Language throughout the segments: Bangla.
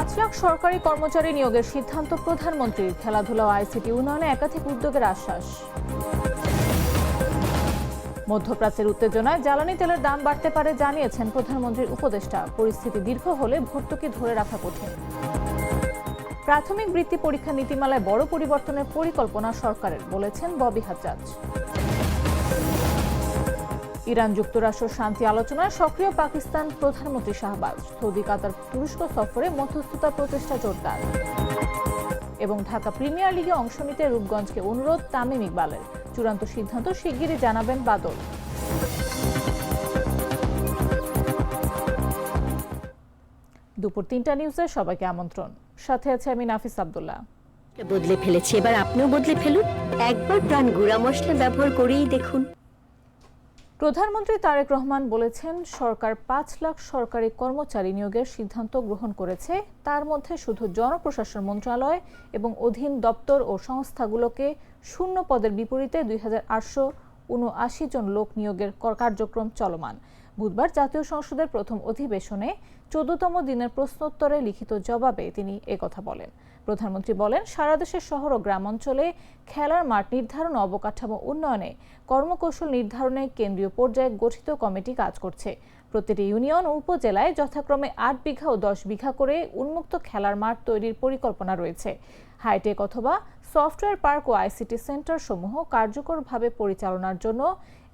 ৫ লাখ সরকারি কর্মচারী নিয়োগের সিদ্ধান্ত প্রধানমন্ত্রীর। খেলাধুলা ও আইসিটি উন্নয়নে একাধিক উদ্যোগের আশ্বাস। মধ্যপ্রাচ্যের উত্তেজনায় জ্বালানি তেলের দাম বাড়তে পারে জানিয়েছেন প্রধানমন্ত্রীর উপদেষ্টা। পরিস্থিতি দীর্ঘ হলে ভর্তুকি ধরে রাখা কঠিন। প্রাথমিক বৃত্তি পরীক্ষা নীতিমালায় বড় পরিবর্তনের পরিকল্পনা সরকারের, বলেছেন ববি হাজ্জাজ। ইরান যুক্তরাষ্ট্র শান্তি আলোচনায় সক্রিয় পাকিস্তান প্রধানমন্ত্রী শাহবাজ। সৌদি কাতার তুরস্ক সফরে মধ্যস্থতা প্রচেষ্টা জোরদার। এবং ঢাকা প্রিমিয়ার লিগে অংশ নিতে রূপগঞ্জকে অনুরোধ তামিম ইকবালের। চূড়ান্ত সিদ্ধান্ত শিগগিরই জানাবেন বাদল। দুপুর ৩টা নিউজে সবাইকে আমন্ত্রণ। সাথে আছে আমি নাফিস আব্দুল্লাহ। বদলে ফেলেছি, এবার আপনিও বদলে ফেলুন। একবার প্রাণ গুঁড়া মশলা ব্যবহার করেই দেখুন। প্রধানমন্ত্রী তারেক রহমান বলেছেন, সরকার ৫ লাখ সরকারি কর্মচারী নিয়োগের সিদ্ধান্ত গ্রহণ করেছে। তার মধ্যে শুধু জনপ্রশাসন মন্ত্রণালয় এবং অধীন দপ্তর ও সংস্থাগুলোকে শূন্য পদের বিপরীতে ২,৮৭৯ জন লোক নিয়োগের কার্যক্রম চলমান। বুধবার জাতীয় সংসদের প্রথম অধিবেশনে ১৪তম দিনের প্রশ্নোত্তরে লিখিত জবাবে তিনি একথা বলেন। প্রধানমন্ত্রী বলেন, সারা দেশের শহর ও গ্রাম অঞ্চলে খেলার মাঠ নির্ধারণ ও অবকাঠামো উন্নয়নে কর্মকৌশল নির্ধারণে কেন্দ্রীয় পর্যায়ে গঠিত কমিটি কাজ করছে। প্রতিটি ইউনিয়ন ও উপজেলায় যথাক্রমে ৮ বিঘা ও ১০ বিঘা করে উন্মুক্ত খেলার মাঠ তৈরির পরিকল্পনা রয়েছে। হাইটেক অথবা সফটওয়্যার পার্ক ও আইসিটি সেন্টার সমূহ কার্যকরভাবে পরিচালনার জন্য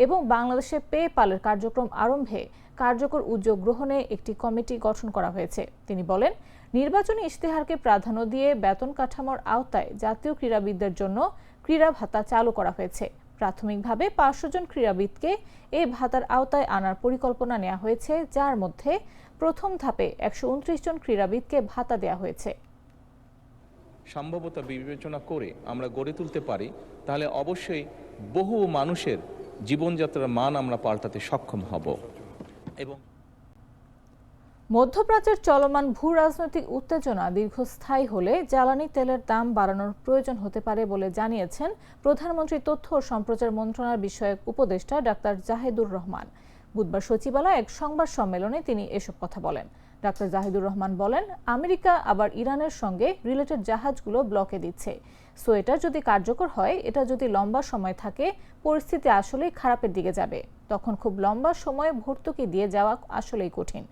এবং বাংলাদেশে পেপালের কার্যক্রম আরম্ভে কার্যকর উদ্যোগ গ্রহণে একটি কমিটি গঠন করা হয়েছে। তিনি বলেন, নির্বাচনী ইশতেহারকে প্রাধান্য দিয়ে বেতন কাঠামোর আওতায় জাতীয় ক্রীড়াবিদদের জন্য ক্রীড়া ভাতা চালু করা হয়েছে। প্রাথমিকভাবে ৫০০ জন ক্রীড়াবিদকে এই ভাতার আওতায় আনার পরিকল্পনা নেওয়া হয়েছে, যার মধ্যে প্রথম ধাপে ১২৯ জন ক্রীড়াবিদকে ভাতা দেওয়া হয়েছে। সম্ভাব্যতা বিবেচনা করে আমরা গড়ে তুলতে পারি, তাহলে অবশ্যই বহু মানুষের জীবনযাত্রার মান আমরা পাল্টাতে সক্ষম হব। এবং মধ্যপ্রাচ্যের চলমান ভূ রাজনৈতিক উত্তেজনা দীর্ঘস্থায়ী হলে জ্বালানি তেলের দাম বাড়ানোর প্রয়োজন হতে পারে বলে জানিয়েছেন প্রধানমন্ত্রী তথ্য ও সম্প্রচার মন্ত্রণালয় বিষয়ক উপদেষ্টা ডাক্তার জাহিদুর রহমান। বুধবার সচিবালয়ে এক সংবাদ সম্মেলনে তিনি এসব কথা বলেন। ডাক্তার জাহিদুর রহমান বলেন, আমেরিকা আবার ইরানের সঙ্গে রিলেটেড জাহাজগুলো ব্লকে দিচ্ছে। সো এটা যদি কার্যকর হয়, এটা যদি লম্বা সময় থাকে, পরিস্থিতি আসলেই খারাপের দিকে যাবে। তখন খুব লম্বা সময়ে ভর্তুকি দিয়ে যাওয়া আসলেই কঠিন।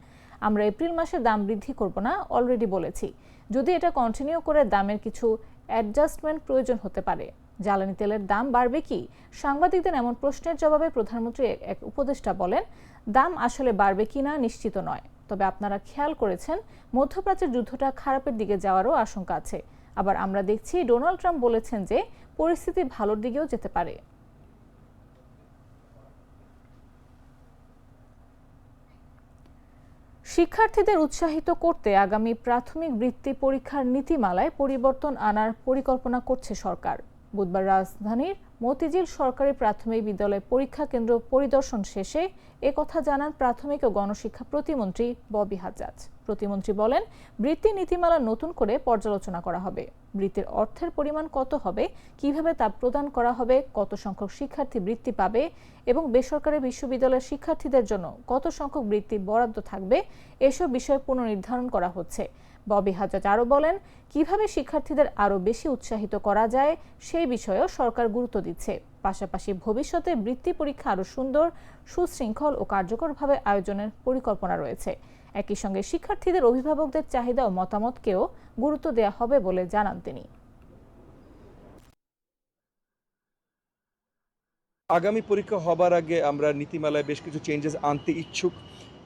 আমরা এপ্রিল মাসে দাম বৃদ্ধি করব না, অলরেডি বলেছি। যদি এটা কন্টিনিউ করে দামের কিছু অ্যাডজাস্টমেন্ট প্রয়োজন হতে পারে। জ্বালানি তেলের দাম বাড়বে কি? সাংবাদিকদের এমন প্রশ্নের জবাবে প্রধানমন্ত্রী এক উপদেষ্টা বলেন, দাম আসলে বাড়বে কিনা নিশ্চিত নয়। তবে আপনারা খেয়াল করেছেন, মধ্যপ্রাচ্যের যুদ্ধটা খারাপের দিকে যাওয়ারও আশঙ্কা আছে। আবার আমরা দেখছি ডোনাল্ড ট্রাম্প বলেছেন যে পরিস্থিতি ভালোর দিকেও যেতে পারে। শিক্ষার্থীদের উৎসাহিত করতে আগামী প্রাথমিক বৃত্তি পরীক্ষার নীতিমালায় পরিবর্তন আনার পরিকল্পনা করছে সরকার। বুধবার রাজধানীর মতিঝিল সরকারি প্রাথমিক বিদ্যালয় পরীক্ষা কেন্দ্র পরিদর্শন শেষে একথা জানান প্রাথমিক ও গণশিক্ষা প্রতিমন্ত্রী ববি হাজ্জাজ। প্রতিমন্ত্রী বলেন, বৃত্তি নীতিমালা নতুন করে পর্যালোচনা করা হবে। বৃত্তির অর্থের পরিমাণ কত হবে, কিভাবে তা প্রদান করা হবে, কত সংখ্যক শিক্ষার্থী বৃত্তি পাবে এবং বেসরকারি বিশ্ববিদ্যালয়ের শিক্ষার্থীদের জন্য কত সংখ্যক বৃত্তি বরাদ্দ থাকবে, এসব বিষয় পুনর্নির্ধারণ করা হচ্ছে। ববি হাজ্জাজ আরও বলেন, কিভাবে শিক্ষার্থীদের আরও বেশি উৎসাহিত করা যায় সেই বিষয়েও সরকার গুরুত্ব দিচ্ছে। পাশাপাশি ভবিষ্যতে বৃত্তি পরীক্ষা আরও সুন্দর, সুশৃঙ্খল ও কার্যকরভাবে আয়োজনের পরিকল্পনা রয়েছে। একই সঙ্গে শিক্ষার্থীদের অভিভাবকদের চাহিদা ও মতামতকেও গুরুত্ব দেওয়া হবে বলে জানান তিনি। আগামী পরীক্ষা হবার আগে আমরা নীতিমালায় বেশ কিছু চেঞ্জেস আনতে ইচ্ছুক,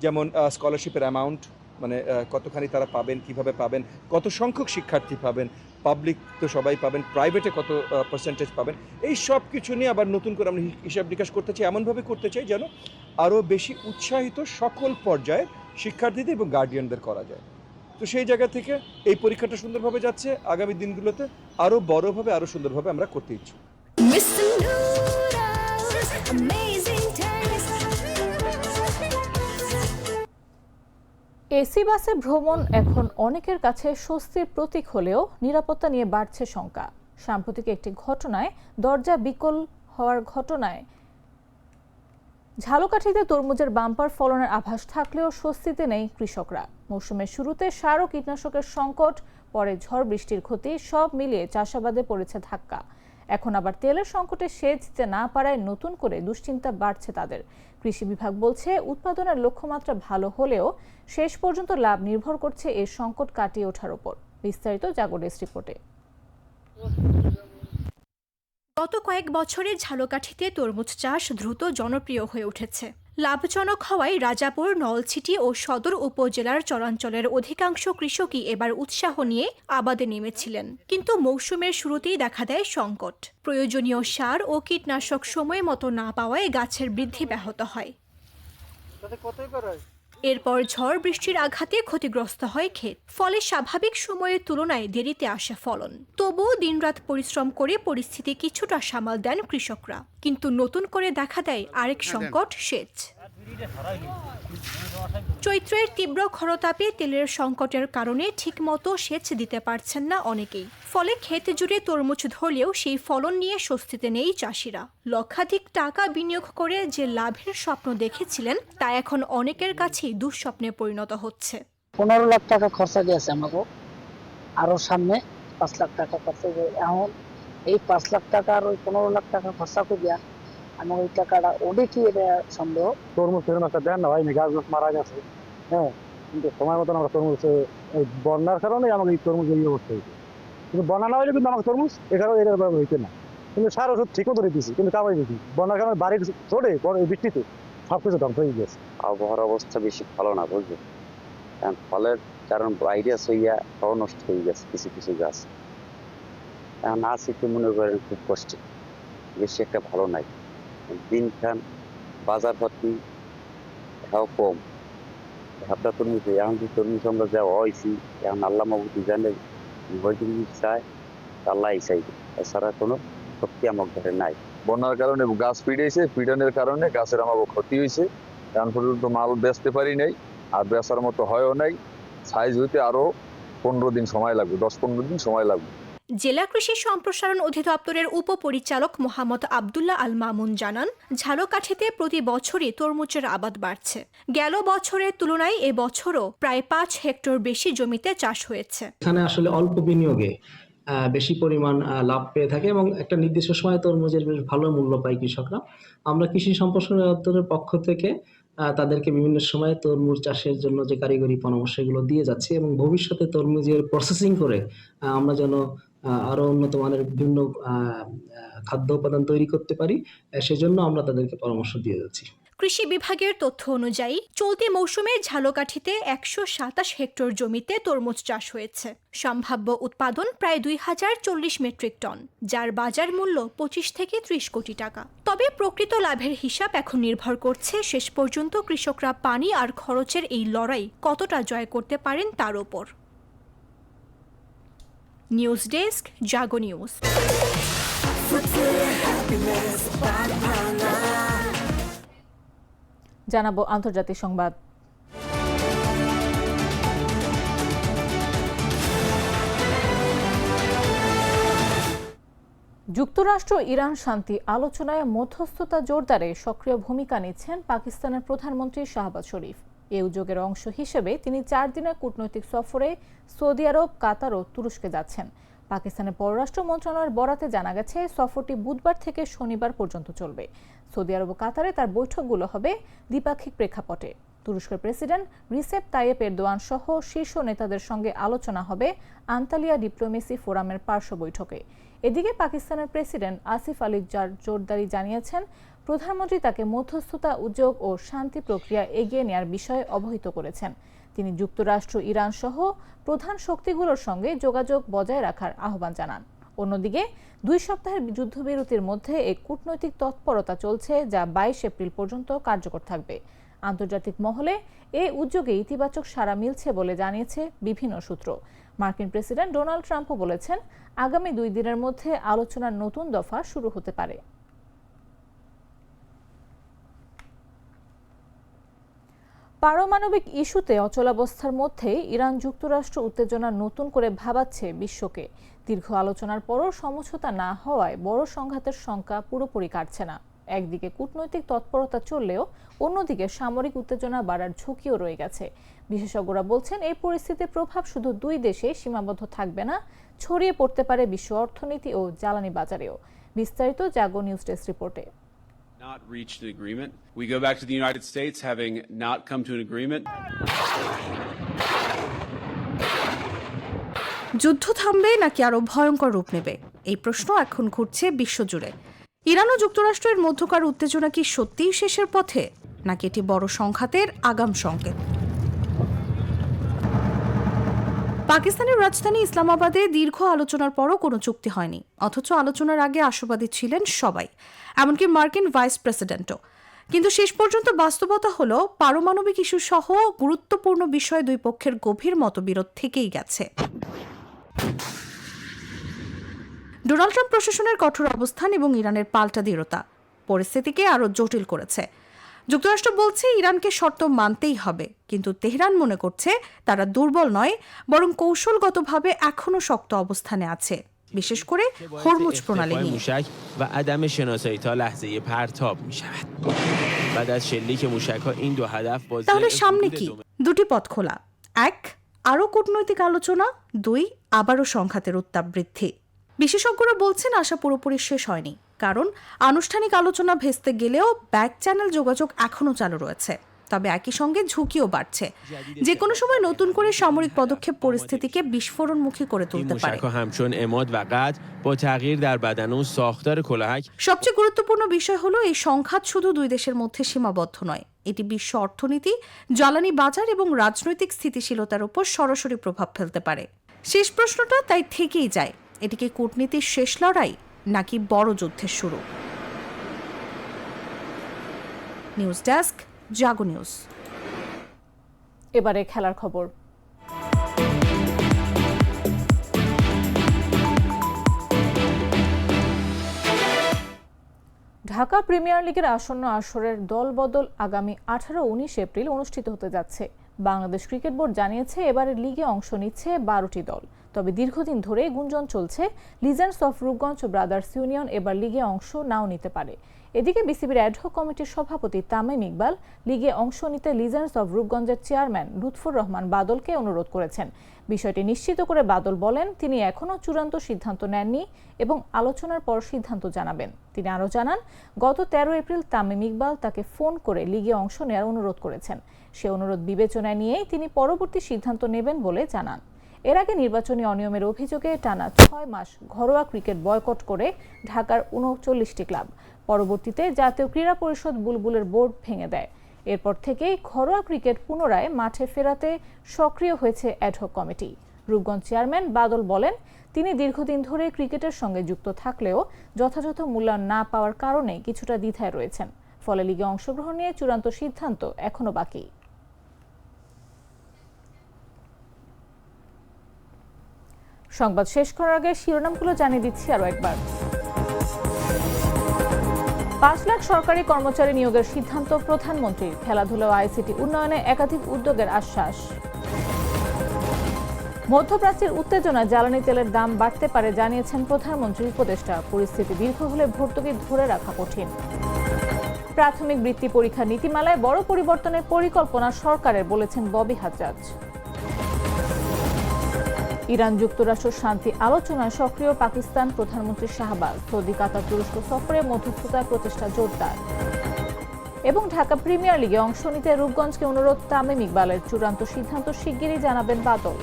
যেমন স্কলারশিপের অ্যামাউন্ট, মানে কতখানি তারা পাবেন, কিভাবে পাবেন, কত সংখ্যক শিক্ষার্থী পাবেন, পাবলিক তো সবাই পাবেন, প্রাইভেটে কত পার্সেন্টেজ পাবেন, এই সব কিছু নিয়ে আবার নতুন করে আমরা হিসাব নিকাশ করতে চাই। এমনভাবে করতে চাই যেন আরও বেশি উৎসাহিত সকল পর্যায়ে শিক্ষার্থীদের এবং গার্ডিয়ানদের করা যায়। তো সেই জায়গা থেকে এই পরীক্ষাটা সুন্দরভাবে যাচ্ছে। আগামী দিনগুলোতে আরও বড়োভাবে, আরও সুন্দরভাবে আমরা করতে ইচ্ছুক। এসি বাসে ভ্রমণ এখন অনেকের কাছে স্বস্তির প্রতীক হলেও নিরাপত্তা নিয়ে বাড়ছে শঙ্কা। সাম্প্রতিক একটি ঘটনায় দরজা বিকল হওয়ার ঘটনায় ঝালকাঠিতে তরমুজের বাম্পার ফলনের আভাস থাকলেও স্বস্তিতে নেই কৃষকরা। মৌসুমের শুরুতে সার ও কীটনাশকের সংকট, পরে ঝড় বৃষ্টির ক্ষতি, সব মিলিয়ে চাষাবাদে পড়েছে ধাক্কা। এখন আবার তেলের সংকটে সেচ দিতে না পারায় নতুন করে দুশ্চিন্তা বাড়ছে তাদের। কৃষি বিভাগ বলছে, উৎপাদনের লক্ষ্যমাত্রা ভালো হলেও শেষ পর্যন্ত লাভ নির্ভর করছে এই সংকট কাটিয়ে ওঠার উপর। বিস্তারিত জাগো ডেস্ক রিপোর্টে। গত কয়েক বছরে ঝালকাঠিতে তরমুজ চাষ দ্রুত জনপ্রিয় হয়ে উঠেছে। লাভজনক হওয়ায় রাজাপুর, নলছিটি ও সদর উপজেলার চরাঞ্চলের অধিকাংশ কৃষকই এবার উৎসাহ নিয়ে আবাদে নেমেছিলেন। কিন্তু মৌসুমের শুরুতেই দেখা দেয় সংকট। প্রয়োজনীয় সার ও কীটনাশক সময় মতো না পাওয়ায় গাছের বৃদ্ধি ব্যাহত হয়। এরপর ঝড় বৃষ্টির আঘাতে ক্ষতিগ্রস্ত হয় ক্ষেত, ফলে স্বাভাবিক সময়ের তুলনায় দেরিতে আসে ফলন। তবুও দিনরাত পরিশ্রম করে পরিস্থিতি কিছুটা সামাল দেন কৃষকরা। কিন্তু নতুন করে দেখা দেয় আরেক সংকট, সেচ। চৈত্রের তীব্র খরতাপে তেলের সংকটের কারণে ঠিকমতো সেচ দিতে পারছেন না অনেকেই। ফলে ক্ষেত জুড়ে তরমুজ ধরলেও সেই ফলন নিয়ে স্বস্তিতে নেই চাষিরা। লক্ষাধিক টাকা বিনিয়োগ করে যে লাভের স্বপ্ন দেখেছিলেন তা এখন অনেকের কাছেই দুঃস্বপ্নে পরিণত হচ্ছে। 15 লাখ টাকা খরচা গেছে আমাকে, আরো সামনে 5 লাখ টাকা খরচা গেছে। এখন এই 5 লাখ টাকা আর ওই 15 লাখ টাকা খরচা করে আমার ওই টাকাটা ওডে কি এটা সন্দেহ। তরমুজ সেরকম একটা দেন না হয়নি, গাছ মারা গেছে। হ্যাঁ, কিন্তু সময় মতন আমরা তরমুজ, এই বন্যার কারণে আমাকে এই তরমুজ ইয়ে করতে হয়েছে। কিন্তু বন্যা না হলে কিন্তু আমাকে তরমুজ এখানেও এটা হইতে না। কিন্তু সার ওষুধ ঠিকও ধরে দিয়েছি, কিন্তু কামাই দিয়েছি। বন্যার কারণে বাড়ির চড়ে বৃষ্টিতে সবকিছু ধ্বংস হয়ে গেছে। আবহাওয়ার অবস্থা বেশি ভালো না, বুঝলি, কারণ ফলের কারণ ভাইরাস হইয়া সব নষ্ট হয়ে গেছে কিছু কিছু গাছ। এখন আছি তো মনে করেন খুব কষ্টে, বেশি একটা ভালো নাই। দিনখান বাজার পাতি কম, হাবটা তরমুজ এখন যে তরমুজ আমরা যা হয়েছি, এখন আল্লাহ মাহবুদি জানে হয়তো চায় আল্লাহ চাইবে, এছাড়া কোনো শক্তি আমার ঘরে নাই। বন্যার কারণে গাছ পিড়েছে, পিডানের কারণে গাছের আমার ক্ষতি হয়েছে। এখন পর্যন্ত মাল বেচতে পারি নাই, আর বেচার মতো হয়ও নাই। সাইজ হইতে আরো 15 দিন সময় লাগবে, 10-15 দিন সময় লাগবে। জেলা কৃষি সম্প্রসারণ অধিদপ্তরের উপপরিচালক মোহাম্মদ আব্দুল্লাহ আল মামুন জানান, ঝালকাঠিতে প্রতি বছরই তরমুজের আবাদ বাড়ছে। গেল বছরের তুলনায় এবছরও প্রায় 5 হেক্টর বেশি জমিতে চাষ হয়েছে। এখানে আসলে অল্প বিনিয়োগে বেশি পরিমাণ লাভ পেয়ে থাকে এবং একটা নির্দিষ্ট সময় তরমুজের বেশ ভালো মূল্য পায় কৃষকরা। আমরা কৃষি সম্প্রসারণ অধিদপ্তরের পক্ষ থেকে তাদেরকে বিভিন্ন সময়ে তরমুজ চাষের জন্য যে কারিগরি পরামর্শ এগুলো দিয়ে যাচ্ছি এবং ভবিষ্যতে তরমুজের প্রসেসিং করে আমরা যেন আরো উন্নত মানের বিভিন্ন খাদ্য উপাদান তৈরি করতে পারি, সেজন্য আমরা তাদেরকে পরামর্শ দিয়ে যাচ্ছি। কৃষি বিভাগের তথ্য অনুযায়ী চলতি মৌসুমে ঝালকাঠিতে 127 হেক্টর জমিতে তরমুজ চাষ হয়েছে। সম্ভাব্য উৎপাদন প্রায় 2040 মেট্রিক টন, যার বাজার মূল্য 25 থেকে 30 কোটি টাকা। তবে প্রকৃত লাভের হিসাব এখন নির্ভর করছে শেষ পর্যন্ত কৃষকরা পানি আর খরচের এই লড়াই কতটা জয় করতে পারেন তার উপর। নিউজ ডেস্ক, জাগো নিউজ। জানাবো আন্তর্জাতিক সংবাদ। যুক্তরাষ্ট্র ইরান শান্তি আলোচনায় মধ্যস্থতা জোরদারে সক্রিয় ভূমিকা নিচ্ছেন পাকিস্তানের প্রধানমন্ত্রী শাহবাজ শরীফ। এই উদ্যোগের অংশ হিসেবে তিনি 4 দিনের কূটনৈতিক সফরে সৌদি আরব, কাতার ও তুরস্কে যাচ্ছেন। পাকিস্তানের পররাষ্ট্র মন্ত্রণালয়ের বরাতে জানা গেছে, সফরটি বুধবার থেকে শনিবার পর্যন্ত চলবে। সৌদি আরব ও কাতারে তার বৈঠকগুলো হবে দ্বিপাক্ষিক প্রেক্ষাপটে। তুরস্কের প্রেসিডেন্ট রিসেপ তাইয়েপ এরদোয়ান সহ শীর্ষ নেতাদের সঙ্গে আলোচনা হবে আন্তালিয়া ডিপ্লোমেসি ফোরামের পার্শ্ব বৈঠকে। এদিকে পাকিস্তানের প্রেসিডেন্ট আসিফ আলী জোরদারি জানিয়েছেন, প্রধানমন্ত্রী তাকে মধ্যস্থতা উদ্যোগ ও শান্তি প্রক্রিয়া এগিয়ে নেওয়ার বিষয়ে অবহিত করেছেন। তিনি যুক্তরাষ্ট্র, ইরান সহ প্রধান শক্তিগুলোর সঙ্গে যোগাযোগ বজায় রাখার আহ্বান জানান। অন্যদিকে 2 সপ্তাহের যুদ্ধবিরতির মধ্যে এই কূটনৈতিক তৎপরতা চলছে, যা 22 এপ্রিল পর্যন্ত কার্যকর থাকবে। আন্তর্জাতিক মহলে এই উদ্যোগে ইতিবাচক সাড়া মিলছে বলে জানিয়েছে বিভিন্ন সূত্র। মার্কিন প্রেসিডেন্ট ডোনাল্ড ট্রাম্পও বলেছেন, আগামী 2 দিনের মধ্যে আলোচনার নতুন দফা শুরু হতে পারে। পারমাণবিক ইস্যুতে অচলাবস্থার মধ্যে ইরান যুক্তরাষ্ট্র উত্তেজনা নতুন করে ভাবাচ্ছে বিশ্বকে। দীর্ঘ আলোচনার পরও সমঝোতা না হওয়ায় বড় সংঘাতের শঙ্কা পুরোপুরি কাটছে না। একদিকে কূটনৈতিক তৎপরতা চললেও অন্যদিকে সামরিক উত্তেজনা বাড়ার ঝুঁকিও রয়ে গেছে। বিশেষজ্ঞরা বলছেন এই পরিস্থিতির প্রভাব শুধু দুই দেশে সীমাবদ্ধ থাকবে না, ছড়িয়ে পড়তে পারে বিশ্ব অর্থনীতি ও জ্বালানি বাজারেও। বিস্তারিত জাগো নিউজ ডেস্ক রিপোর্টে। Not reached an agreement. We go back to the United States having not come to an agreement. যুদ্ধ থামবে নাকি আরো ভয়ঙ্কর রূপ নেবে, এই প্রশ্ন এখন ঘুরছে বিশ্বজুড়ে। ইরান ও যুক্তরাষ্ট্রের মধ্যকার উত্তেজনা কি সত্যিই শেষের পথে, নাকি এটি বড় সংঘাতের আগাম সংকেত? পাকিস্তানের রাজধানী ইসলামাবাদে দীর্ঘ আলোচনার পরও কোনো চুক্তি হয়নি, অথচ আলোচনার আগে আশাবাদী ছিলেন সবাই, এমনকি মার্কিন ভাইস প্রেসিডেন্টও। কিন্তু শেষ পর্যন্ত বাস্তবতা হলো পারমাণবিক ইস্যু সহ গুরুত্বপূর্ণ বিষয়ে দুই পক্ষের গভীর মতবিরোধ থেকেই গেছে। ডোনাল্ড ট্রাম্প প্রশাসনের কঠোর অবস্থান এবং ইরানের পাল্টা দৃঢ়তা পরিস্থিতিকে আরও জটিল করেছে। যুক্তরাষ্ট্র বলছে ইরানকে শর্ত মানতেই হবে, কিন্তু তেহরান মনে করছে তারা দুর্বল নয়, বরং কৌশলগতভাবে এখনো শক্ত অবস্থানে আছে, বিশেষ করে হরমুজ প্রণালী নিয়ে। তাহলে সামনে কি? দুটি পথ খোলা। এক, আরও কূটনৈতিক আলোচনা। দুই, আবারও সংঘাতের উত্তাপ বৃদ্ধি। বিশেষজ্ঞরা বলছেন আশা পুরোপুরি শেষ হয়নি, কারণ আনুষ্ঠানিক আলোচনা ভেস্তে গেলেও ব্যাক চ্যানেল যোগাযোগ এখনও চালু রয়েছে। তবে একই সঙ্গে ঝুঁকিও বাড়ছে, যে কোনো সময় নতুন করে সামরিক পদক্ষেপ পরিস্থিতিকে বিস্ফোরণমুখী করে তুলতে পারে। সবচেয়ে গুরুত্বপূর্ণ বিষয় হলো এই সংঘাত শুধু দুই দেশের মধ্যে সীমাবদ্ধ নয়, এটি বিশ্ব অর্থনীতি, জ্বালানি বাজার এবং রাজনৈতিক স্থিতিশীলতার উপর সরাসরি প্রভাব ফেলতে পারে। শেষ প্রশ্নটা তাই থেকেই যায়, এটি কি কূটনীতির শেষ লড়াই নাকি বড় যুদ্ধের শুরু? নিউজ ডেস্ক, জাগো নিউজ। এবারে খেলার খবর। ঢাকা প্রিমিয়ার লিগের আসন্ন আসরের দলবদল আগামী 18-19 এপ্রিল অনুষ্ঠিত হতে যাচ্ছে। বাংলাদেশ ক্রিকেট বোর্ড জানিয়েছে এবারের লিগে অংশ নিচ্ছে 12টি দল। তবে দীর্ঘদিন ধরে গুঞ্জন চলছে লিজেন্ডস অফ রূপগঞ্জ ও ব্রাদার্স ইউনিয়ন এবার লিগে অংশ নাও নিতে পারে। এদিকে বিসিবির অ্যাডহক কমিটির সভাপতি তামিম ইকবাল লিগে অংশ নিতে লিজেন্ডস অফ রূপগঞ্জের চেয়ারম্যান লুৎফুর রহমান বাদলকে অনুরোধ করেছেন। বিষয়টি নিশ্চিত করে বাদল বলেন তিনি এখনও চূড়ান্ত সিদ্ধান্ত নেননি এবং আলোচনার পর সিদ্ধান্ত জানাবেন। তিনি আরও জানান, গত 13 এপ্রিল তামিম ইকবাল তাকে ফোন করে লিগে অংশ নেওয়ার অনুরোধ করেছেন। সে অনুরোধ বিবেচনায় নিয়েই তিনি পরবর্তী সিদ্ধান্ত নেবেন বলে জানান। এর আগে নির্বাচনী অনিয়মের অভিযোগে টানা 6 মাস ঘরোয়া ক্রিকেট বয়কট করে ঢাকার 39টি ক্লাব। পরবর্তীতে জাতীয় ক্রীড়া পরিষদ বুলবুলের বোর্ড ভেঙে দেয়। এরপর থেকেই ঘরোয়া ক্রিকেট পুনরায় মাঠে ফেরাতে সক্রিয় হয়েছে অ্যাডহক কমিটি। রূপগঞ্জ চেয়ারম্যান বাদল বলেন, তিনি দীর্ঘদিন ধরে ক্রিকেটের সঙ্গে যুক্ত থাকলেও যথাযথ মূল্যায়ন না পাওয়ার কারণে কিছুটা দ্বিধায় রয়েছেন। ফলে লিগে অংশগ্রহণ নিয়ে চূড়ান্ত সিদ্ধান্ত এখনো বাকি। সংবাদ শেষ করার আগে শিরোনামগুলো জানিয়ে দিচ্ছি আরো একবার। 5 লাখ সরকারি কর্মচারী নিয়োগের সিদ্ধান্ত প্রধানমন্ত্রীর। খেলাধুলা ও আইসিটি উন্নয়নে একাধিক উদ্যোগের আশ্বাস। মধ্যপ্রাচ্যের উত্তেজনায় জ্বালানি তেলের দাম বাড়তে পারে জানিয়েছেন প্রধানমন্ত্রীর উপদেষ্টা। পরিস্থিতি দীর্ঘ হলে ভর্তুকি ধরে রাখা কঠিন। প্রাথমিক বৃত্তি পরীক্ষা নীতিমালায় বড় পরিবর্তনের পরিকল্পনা সরকারের বলেছেন ববি হাজ্জাজ। ইরান যুক্তরাষ্ট্র শান্তি আলোচনায় সক্রিয় পাকিস্তান। প্রধানমন্ত্রী শাহবাজ। সৌদি, কাতার, তুরস্ক সফরে মধ্যস্থতার প্রচেষ্টা জোরদার। এবং ঢাকা প্রিমিয়ার লিগে অংশ নিতে রূপগঞ্জকে অনুরোধ তামিম ইকবালের। চূড়ান্ত সিদ্ধান্ত শিগগিরই জানাবেন বাদল।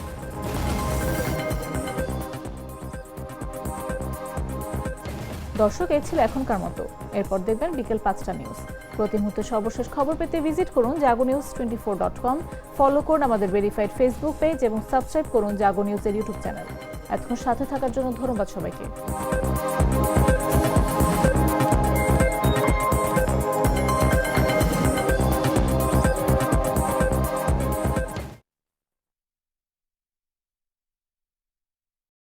দর্শক, এই ছিল এখনকার মতো। এরপর দেখবেন বিকেল 5টা নিউজ। প্রতি মুহূর্তে সর্বশেষ খবর পেতে ভিজিট করুন jagonews24.com, ফলো করুন আমাদের ভেরিফাইড ফেসবুক পেজ এবং সাবস্ক্রাইব করুন জাগো নিউজের ইউটিউব চ্যানেল। এতক্ষণ সাথে থাকার জন্য ধন্যবাদ সবাইকে।